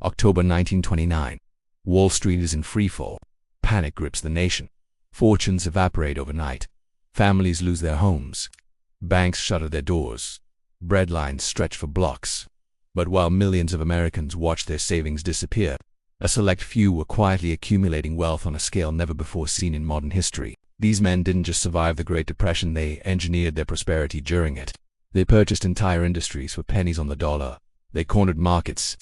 October 1929. Wall Street is in freefall. Panic grips the nation. Fortunes evaporate overnight. Families lose their homes. Banks shutter their doors. Breadlines stretch for blocks. But while millions of Americans watched their savings disappear, a select few were quietly accumulating wealth on a scale never before seen in modern history. These men didn't just survive the Great Depression, they engineered their prosperity during it. They purchased entire industries for pennies on the dollar. They cornered markets.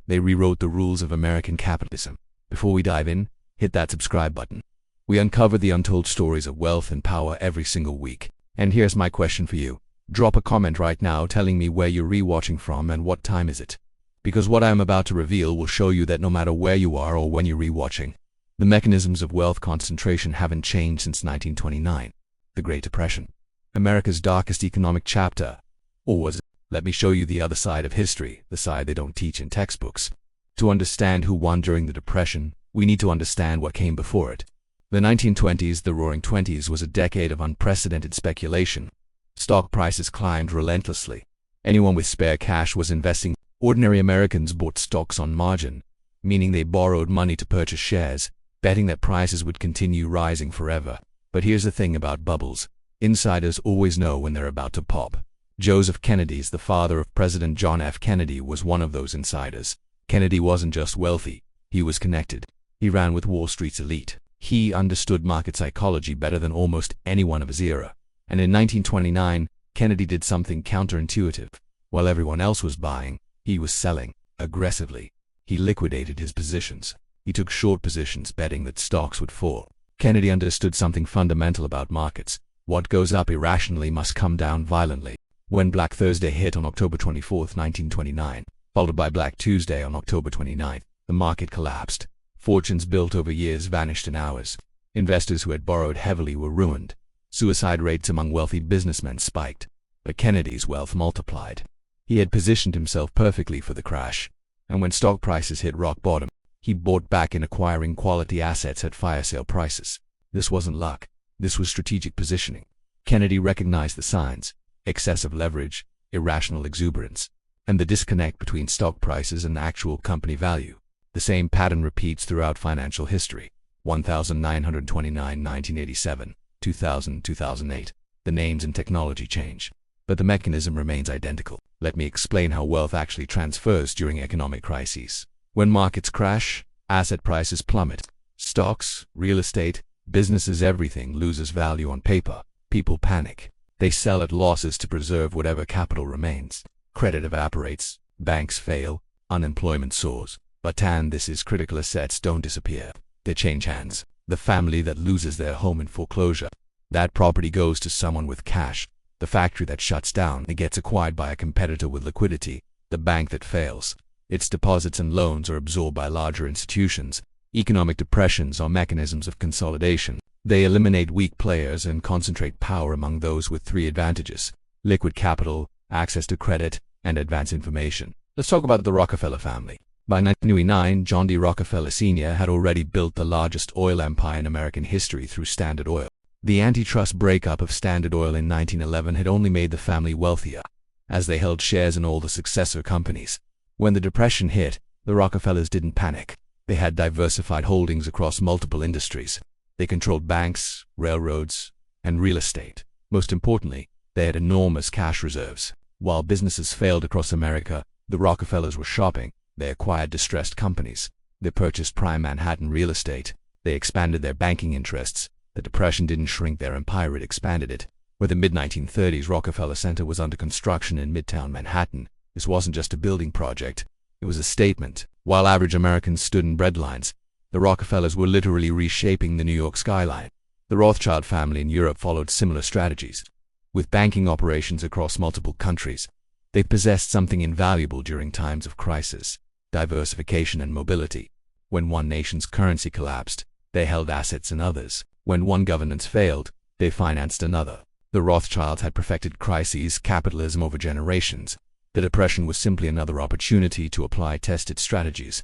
They rewrote the rules of American capitalism. Before we dive in, hit that subscribe button. We uncover the untold stories of wealth and power every single week. And here's my question for you. Drop a comment right now telling me where you're rewatching from and what time is it. Because what I am about to reveal will show you that no matter where you are or when you're rewatching, the mechanisms of wealth concentration haven't changed since 1929, the Great Depression, America's darkest economic chapter. Or was it? Let me show you the other side of history, the side they don't teach in textbooks. To understand who won during the Depression, we need to understand what came before it. The 1920s, the Roaring Twenties, was a decade of unprecedented speculation. Stock prices climbed relentlessly. Anyone with spare cash was investing. Ordinary Americans bought stocks on margin, meaning they borrowed money to purchase shares, betting that prices would continue rising forever. But here's the thing about bubbles. Insiders always know when they're about to pop. Joseph Kennedy, the father of President John F. Kennedy, was one of those insiders. Kennedy wasn't just wealthy, he was connected. He ran with Wall Street's elite. He understood market psychology better than almost anyone of his era. And in 1929, Kennedy did something counterintuitive. While everyone else was buying, he was selling aggressively. He liquidated his positions. He took short positions, betting that stocks would fall. Kennedy understood something fundamental about markets. What goes up irrationally must come down violently. When Black Thursday hit on October 24, 1929, followed by Black Tuesday on October 29, the market collapsed. Fortunes built over years vanished in hours. Investors who had borrowed heavily were ruined. Suicide rates among wealthy businessmen spiked. But Kennedy's wealth multiplied. He had positioned himself perfectly for the crash. And when stock prices hit rock bottom, he bought back in, acquiring quality assets at fire sale prices. This wasn't luck. This was strategic positioning. Kennedy recognized the signs: excessive leverage, irrational exuberance, and the disconnect between stock prices and actual company value. The same pattern repeats throughout financial history. 1929, 1987, 2000, 2008. The names and technology change, but the mechanism remains identical. Let me explain how wealth actually transfers during economic crises. When markets crash, asset prices plummet. Stocks, real estate, businesses, everything loses value on paper. People panic. They sell at losses to preserve whatever capital remains. Credit evaporates. Banks fail. Unemployment soars. But this is critical: assets don't disappear. They change hands. The family that loses their home in foreclosure, that property goes to someone with cash. The factory that shuts down, it gets acquired by a competitor with liquidity. The bank that fails, its deposits and loans are absorbed by larger institutions. Economic depressions are mechanisms of consolidation. They eliminate weak players and concentrate power among those with three advantages: liquid capital, access to credit, and advanced information. Let's talk about the Rockefeller family. By 1929, John D. Rockefeller Sr. had already built the largest oil empire in American history through Standard Oil. The antitrust breakup of Standard Oil in 1911 had only made the family wealthier, as they held shares in all the successor companies. When the Depression hit, the Rockefellers didn't panic. They had diversified holdings across multiple industries. They controlled banks, railroads, and real estate. Most importantly, they had enormous cash reserves. While businesses failed across America, the Rockefellers were shopping. They acquired distressed companies. They purchased prime Manhattan real estate. They expanded their banking interests. The Depression didn't shrink their empire, it expanded it. By the mid-1930s, Rockefeller Center was under construction in Midtown Manhattan. This wasn't just a building project. It was a statement. While average Americans stood in breadlines, the Rockefellers were literally reshaping the New York skyline. The Rothschild family in Europe followed similar strategies. With banking operations across multiple countries, they possessed something invaluable during times of crisis: diversification and mobility. When one nation's currency collapsed, they held assets in others. When one governance failed, they financed another. The Rothschilds had perfected crises capitalism over generations. The Depression was simply another opportunity to apply tested strategies.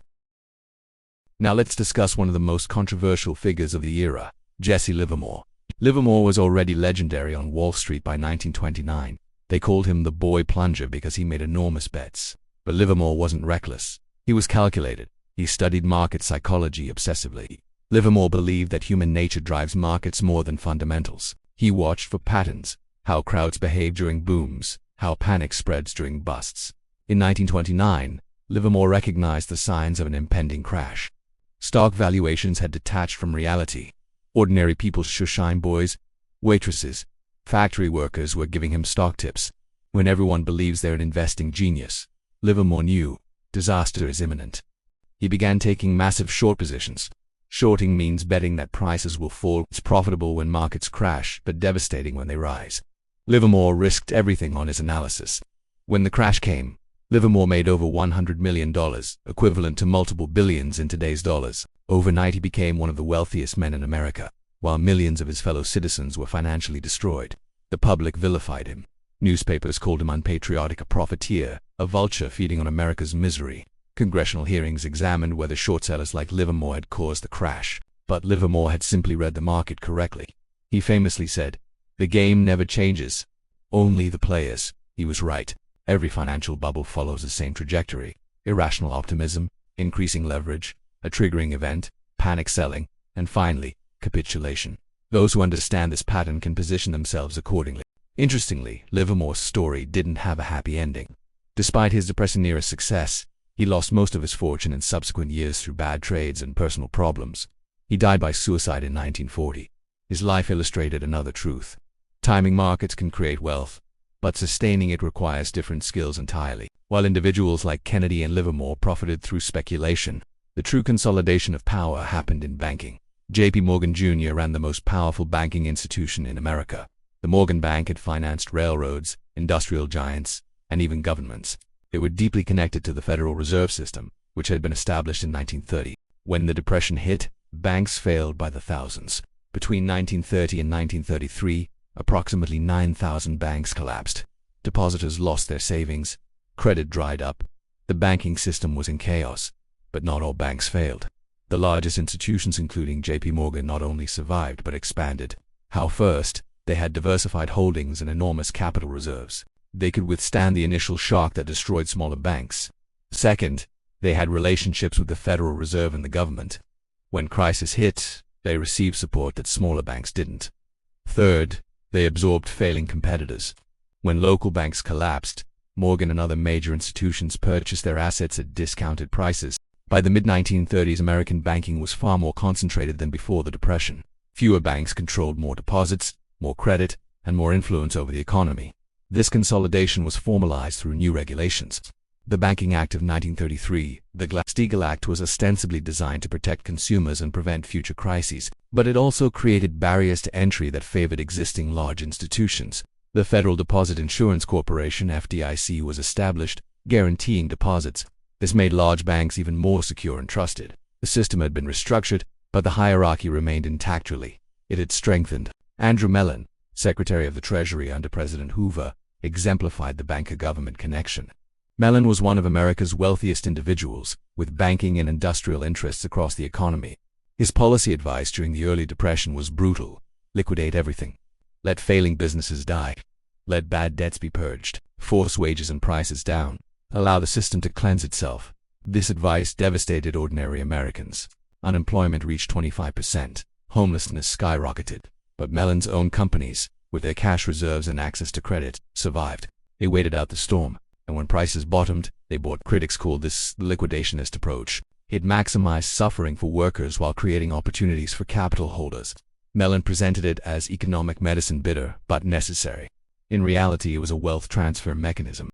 Now let's discuss one of the most controversial figures of the era, Jesse Livermore. Livermore was already legendary on Wall Street by 1929. They called him the boy plunger because he made enormous bets. But Livermore wasn't reckless. He was calculated. He studied market psychology obsessively. Livermore believed that human nature drives markets more than fundamentals. He watched for patterns, how crowds behave during booms, how panic spreads during busts. In 1929, Livermore recognized the signs of an impending crash. Stock valuations had detached from reality. Ordinary people's shoeshine boys, waitresses, factory workers were giving him stock tips. When everyone believes they're an investing genius, Livermore knew disaster is imminent. He began taking massive short positions. Shorting means betting that prices will fall. It's profitable when markets crash, but devastating when they rise. Livermore risked everything on his analysis. When the crash came, Livermore made over $100 million, equivalent to multiple billions in today's dollars. Overnight he became one of the wealthiest men in America, while millions of his fellow citizens were financially destroyed. The public vilified him. Newspapers called him unpatriotic, a profiteer, a vulture feeding on America's misery. Congressional hearings examined whether short sellers like Livermore had caused the crash, but Livermore had simply read the market correctly. He famously said, "The game never changes, only the players." He was right. Every financial bubble follows the same trajectory: irrational optimism, increasing leverage, a triggering event, panic selling, and finally, capitulation. Those who understand this pattern can position themselves accordingly. Interestingly, Livermore's story didn't have a happy ending. Despite his depressing-era success, he lost most of his fortune in subsequent years through bad trades and personal problems. He died by suicide in 1940. His life illustrated another truth. Timing markets can create wealth, but sustaining it requires different skills entirely. While individuals like Kennedy and Livermore profited through speculation, the true consolidation of power happened in banking. J.P. Morgan Jr. ran the most powerful banking institution in America. The Morgan Bank had financed railroads, industrial giants, and even governments. They were deeply connected to the Federal Reserve System, which had been established in 1930. When the Depression hit, banks failed by the thousands. Between 1930 and 1933, approximately 9,000 banks collapsed. Depositors lost their savings. Credit dried up. The banking system was in chaos. But not all banks failed. The largest institutions, including J.P. Morgan, not only survived but expanded. How? First, they had diversified holdings and enormous capital reserves. They could withstand the initial shock that destroyed smaller banks. Second, they had relationships with the Federal Reserve and the government. When crisis hit, they received support that smaller banks didn't. Third, they absorbed failing competitors. When local banks collapsed, Morgan and other major institutions purchased their assets at discounted prices. By the mid-1930s, American banking was far more concentrated than before the Depression. Fewer banks controlled more deposits, more credit, and more influence over the economy. This consolidation was formalized through new regulations. The Banking Act of 1933, the Glass-Steagall Act, was ostensibly designed to protect consumers and prevent future crises, but it also created barriers to entry that favored existing large institutions. The Federal Deposit Insurance Corporation, FDIC, was established, guaranteeing deposits. This made large banks even more secure and trusted. The system had been restructured, but the hierarchy remained intact. It had strengthened. Andrew Mellon, Secretary of the Treasury under President Hoover, exemplified the banker-government connection. Mellon was one of America's wealthiest individuals, with banking and industrial interests across the economy. His policy advice during the early Depression was brutal: liquidate everything. Let failing businesses die. Let bad debts be purged. Force wages and prices down. Allow the system to cleanse itself. This advice devastated ordinary Americans. Unemployment reached 25%. Homelessness skyrocketed. But Mellon's own companies, with their cash reserves and access to credit, survived. They waited out the storm, and when prices bottomed, they bought. Critics called this the liquidationist approach. It maximized suffering for workers while creating opportunities for capital holders. Mellon presented it as economic medicine, bitter but necessary. In reality, it was a wealth transfer mechanism.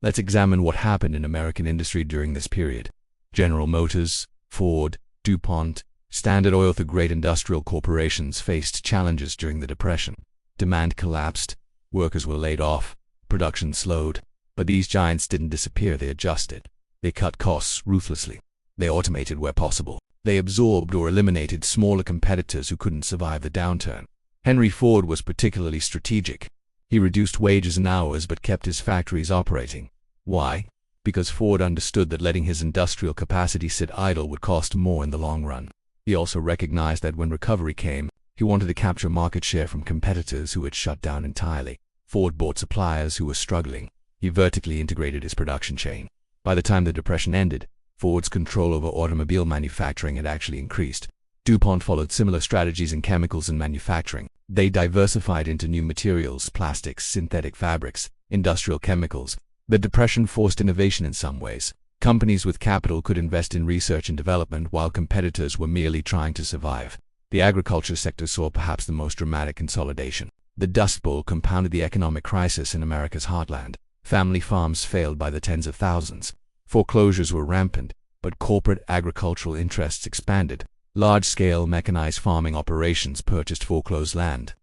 Let's examine what happened in American industry during this period. General Motors, Ford, DuPont, Standard Oil, the great industrial corporations, faced challenges during the Depression. Demand collapsed, workers were laid off, production slowed, but these giants didn't disappear, they adjusted. They cut costs ruthlessly. They automated where possible. They absorbed or eliminated smaller competitors who couldn't survive the downturn. Henry Ford was particularly strategic. He reduced wages and hours but kept his factories operating. Why? Because Ford understood that letting his industrial capacity sit idle would cost more in the long run. He also recognized that when recovery came, he wanted to capture market share from competitors who had shut down entirely. Ford bought suppliers who were struggling. He vertically integrated his production chain. By the time the Depression ended, Ford's control over automobile manufacturing had actually increased. DuPont followed similar strategies in chemicals and manufacturing. They diversified into new materials, plastics, synthetic fabrics, industrial chemicals. The Depression forced innovation in some ways. Companies with capital could invest in research and development while competitors were merely trying to survive. The agriculture sector saw perhaps the most dramatic consolidation. The Dust Bowl compounded the economic crisis in America's heartland. Family farms failed by the tens of thousands. Foreclosures were rampant, but corporate agricultural interests expanded. Large-scale mechanized farming operations purchased foreclosed land.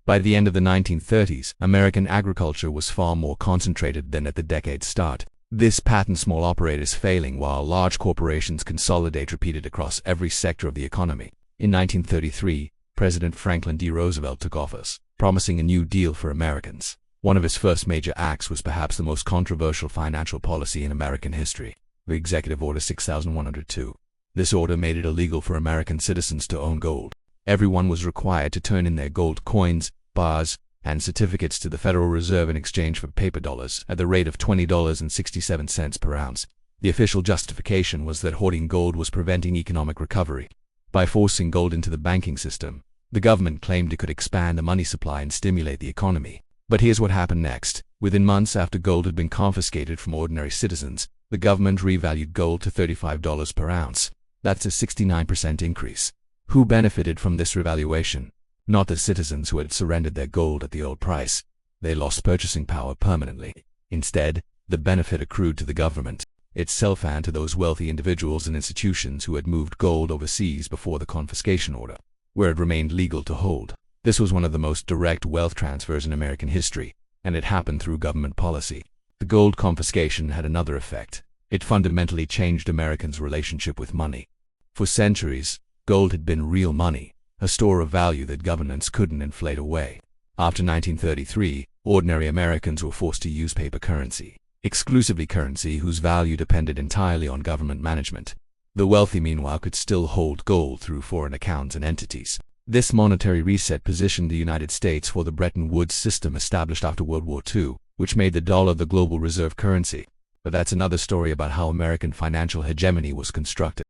By the end of the 1930s, American agriculture was far more concentrated than at the decade's start. This pattern, small operators failing while large corporations consolidate, repeated across every sector of the economy. In 1933, President Franklin D. Roosevelt took office, promising a New Deal for Americans. One of his first major acts was perhaps the most controversial financial policy in American history, the Executive Order 6102. This order made it illegal for American citizens to own gold. Everyone was required to turn in their gold coins, bars, and certificates to the Federal Reserve in exchange for paper dollars at the rate of $20.67 per ounce. The official justification was that hoarding gold was preventing economic recovery. By forcing gold into the banking system, the government claimed it could expand the money supply and stimulate the economy. But here's what happened next. Within months after gold had been confiscated from ordinary citizens, the government revalued gold to $35 per ounce. That's a 69% increase. Who benefited from this revaluation? Not the citizens who had surrendered their gold at the old price. They lost purchasing power permanently. Instead, the benefit accrued to the government itself and to those wealthy individuals and institutions who had moved gold overseas before the confiscation order, where it remained legal to hold. This was one of the most direct wealth transfers in American history, and it happened through government policy. The gold confiscation had another effect. It fundamentally changed Americans' relationship with money. For centuries, gold had been real money, a store of value that governments couldn't inflate away. After 1933, ordinary Americans were forced to use paper currency, exclusively currency whose value depended entirely on government management. The wealthy, meanwhile, could still hold gold through foreign accounts and entities. This monetary reset positioned the United States for the Bretton Woods system established after World War II, which made the dollar the global reserve currency. But that's another story about how American financial hegemony was constructed.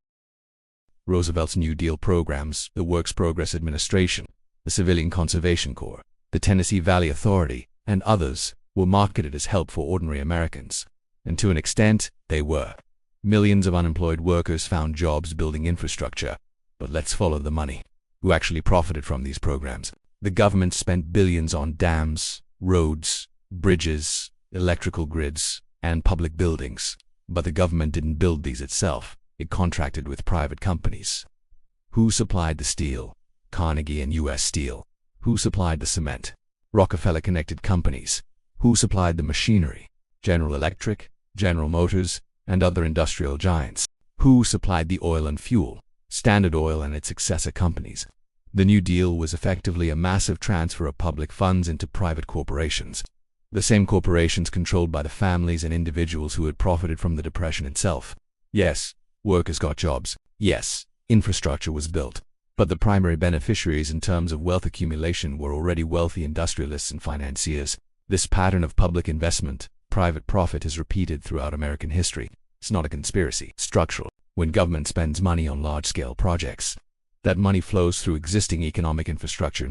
Roosevelt's New Deal programs, the Works Progress Administration, the Civilian Conservation Corps, the Tennessee Valley Authority, and others, were marketed as help for ordinary Americans. And to an extent, they were. Millions of unemployed workers found jobs building infrastructure. But let's follow the money. Who actually profited from these programs? The government spent billions on dams, roads, bridges, electrical grids, and public buildings. But the government didn't build these itself. It contracted with private companies. Who supplied the steel? Carnegie and U.S. Steel. Who supplied the cement? Rockefeller-connected companies. Who supplied the machinery? General Electric, General Motors, and other industrial giants. Who supplied the oil and fuel? Standard Oil and its successor companies. The New Deal was effectively a massive transfer of public funds into private corporations. The same corporations controlled by the families and individuals who had profited from the Depression itself. Yes, workers got jobs. Yes, infrastructure was built. But the primary beneficiaries in terms of wealth accumulation were already wealthy industrialists and financiers. This pattern of public investment, private profit, is repeated throughout American history. It's not a conspiracy. It's structural. When government spends money on large-scale projects, that money flows through existing economic infrastructure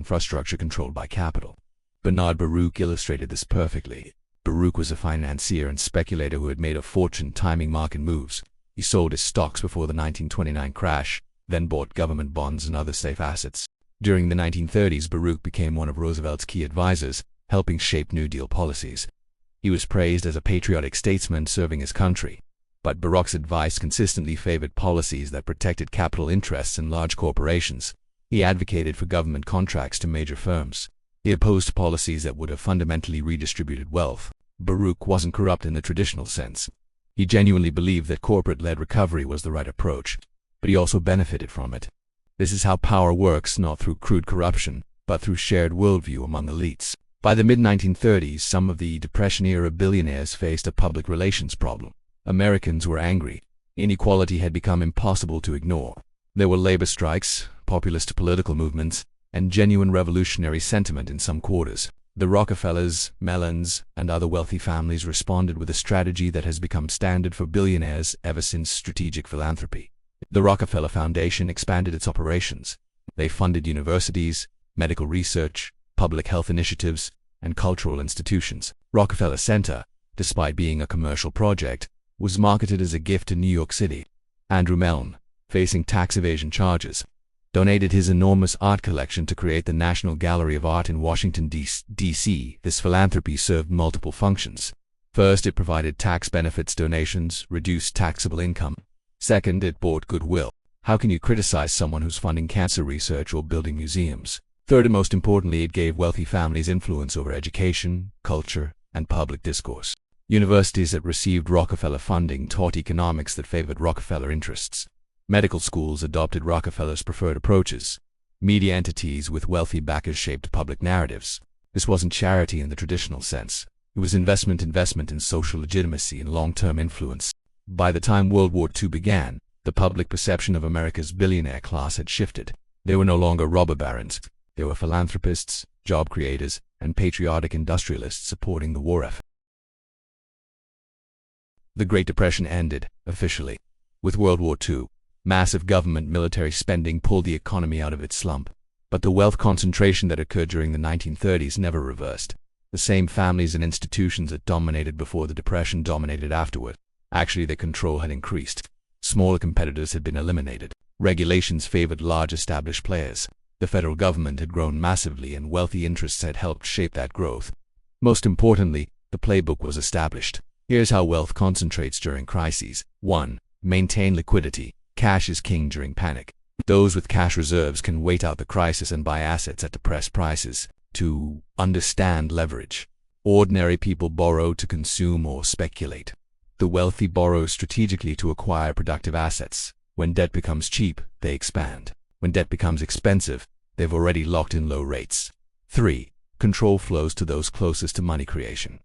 controlled by capital. Bernard Baruch illustrated this perfectly. Baruch was a financier and speculator who had made a fortune timing market moves. He sold his stocks before the 1929 crash, then bought government bonds and other safe assets. During the 1930s, Baruch became one of Roosevelt's key advisors, helping shape New Deal policies. He was praised as a patriotic statesman serving his country. But Baruch's advice consistently favored policies that protected capital interests in large corporations. He advocated for government contracts to major firms. He opposed policies that would have fundamentally redistributed wealth. Baruch wasn't corrupt in the traditional sense. He genuinely believed that corporate-led recovery was the right approach, but he also benefited from it. This is how power works, not through crude corruption, but through shared worldview among elites. By the mid-1930s, some of the Depression-era billionaires faced a public relations problem. Americans were angry. Inequality had become impossible to ignore. There were labor strikes, populist political movements, and genuine revolutionary sentiment in some quarters. The Rockefellers, Mellons, and other wealthy families responded with a strategy that has become standard for billionaires ever since strategic philanthropy. The Rockefeller Foundation expanded its operations. They funded universities, medical research, public health initiatives, and cultural institutions. Rockefeller Center, despite being a commercial project, was marketed as a gift to New York City. Andrew Mellon, facing tax evasion charges, donated his enormous art collection to create the National Gallery of Art in Washington, D.C. This philanthropy served multiple functions. First, it provided tax benefits, donations, reduced taxable income. Second, it bought goodwill. How can you criticize someone who's funding cancer research or building museums? Third, and most importantly, it gave wealthy families influence over education, culture, and public discourse. Universities that received Rockefeller funding taught economics that favored Rockefeller interests. Medical schools adopted Rockefeller's preferred approaches. Media entities with wealthy backers shaped public narratives. This wasn't charity in the traditional sense. It was investment in social legitimacy and long-term influence. By the time World War II began, the public perception of America's billionaire class had shifted. They were no longer robber barons. They were philanthropists, job creators, and patriotic industrialists supporting the war effort. The Great Depression ended, officially, with World War II. Massive government military spending pulled the economy out of its slump. But the wealth concentration that occurred during the 1930s never reversed. The same families and institutions that dominated before the Depression dominated afterward. Actually, their control had increased. Smaller competitors had been eliminated. Regulations favored large established players. The federal government had grown massively and wealthy interests had helped shape that growth. Most importantly, the playbook was established. Here's how wealth concentrates during crises. 1. Maintain liquidity. Cash is king during panic. Those with cash reserves can wait out the crisis and buy assets at depressed prices. 2. Understand leverage. Ordinary people borrow to consume or speculate. The wealthy borrow strategically to acquire productive assets. When debt becomes cheap, they expand. When debt becomes expensive, they've already locked in low rates. 3. Control flows to those closest to money creation.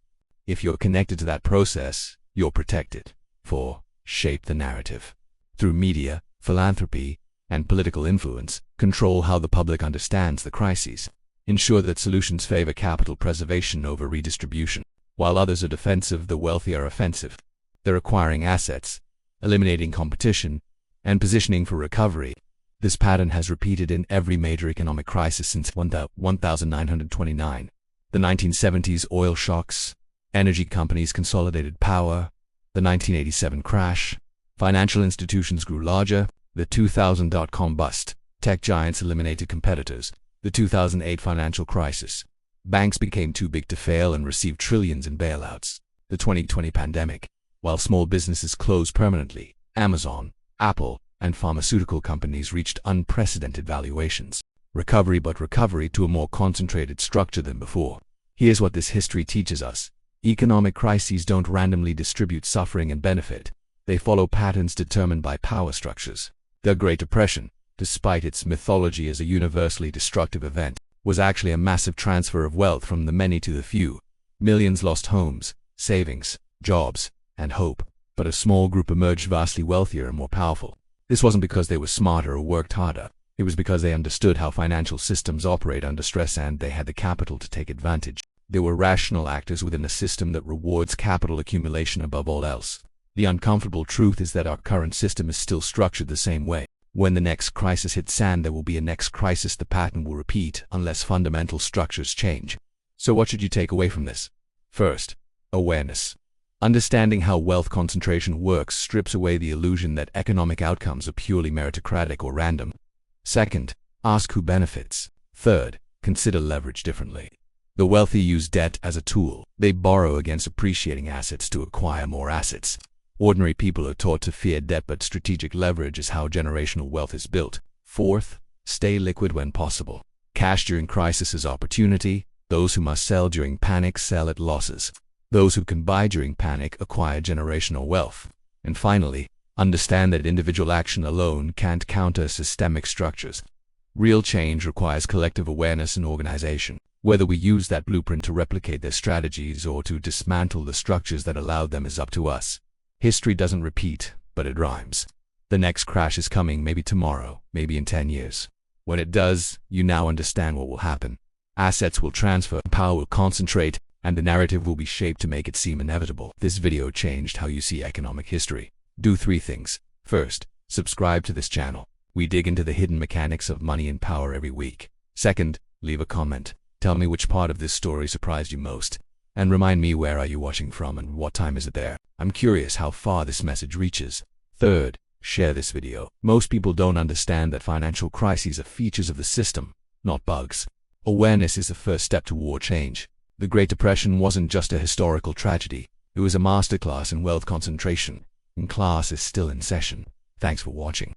If you're connected to that process, you're protected. 4. Shape the narrative. Through media, philanthropy, and political influence, control how the public understands the crises. Ensure that solutions favor capital preservation over redistribution. While others are defensive, the wealthy are offensive. They're acquiring assets, eliminating competition, and positioning for recovery. This pattern has repeated in every major economic crisis since 1929. The 1970s oil shocks, energy companies consolidated power, the 1987 crash, financial institutions grew larger, the 2000 dot-com bust, tech giants eliminated competitors, the 2008 financial crisis. Banks became too big to fail and received trillions in bailouts. The 2020 pandemic. While small businesses closed permanently, Amazon, Apple, and pharmaceutical companies reached unprecedented valuations. Recovery, but recovery to a more concentrated structure than before. Here's what this history teaches us. Economic crises don't randomly distribute suffering and benefit. They follow patterns determined by power structures. The Great Depression, despite its mythology as a universally destructive event, was actually a massive transfer of wealth from the many to the few. Millions lost homes, savings, jobs, and hope, but a small group emerged vastly wealthier and more powerful. This wasn't because they were smarter or worked harder. It was because they understood how financial systems operate under stress and they had the capital to take advantage. They were rational actors within a system that rewards capital accumulation above all else. The uncomfortable truth is that our current system is still structured the same way. When the next crisis hits sand, there will be a next crisis. The pattern will repeat unless fundamental structures change. So what should you take away from this? First, awareness. Understanding how wealth concentration works strips away the illusion that economic outcomes are purely meritocratic or random. Second, ask who benefits. Third, consider leverage differently. The wealthy use debt as a tool. They borrow against appreciating assets to acquire more assets. Ordinary people are taught to fear debt, but strategic leverage is how generational wealth is built. Fourth, stay liquid when possible. Cash during crisis is opportunity. Those who must sell during panic sell at losses. Those who can buy during panic acquire generational wealth. And finally, understand that individual action alone can't counter systemic structures. Real change requires collective awareness and organization. Whether we use that blueprint to replicate their strategies or to dismantle the structures that allowed them is up to us. History doesn't repeat, but it rhymes. The next crash is coming, maybe tomorrow, maybe in 10 years. When it does, you now understand what will happen. Assets will transfer, power will concentrate, and the narrative will be shaped to make it seem inevitable. This video changed how you see economic history. Do 3 things. First, subscribe to this channel. We dig into the hidden mechanics of money and power every week. Second, leave a comment. Tell me which part of this story surprised you most. And remind me, where are you watching from and what time is it there? I'm curious how far this message reaches. Third, share this video. Most people don't understand that financial crises are features of the system, not bugs. Awareness is the first step toward change. The Great Depression wasn't just a historical tragedy. It was a masterclass in wealth concentration, and class is still in session. Thanks for watching.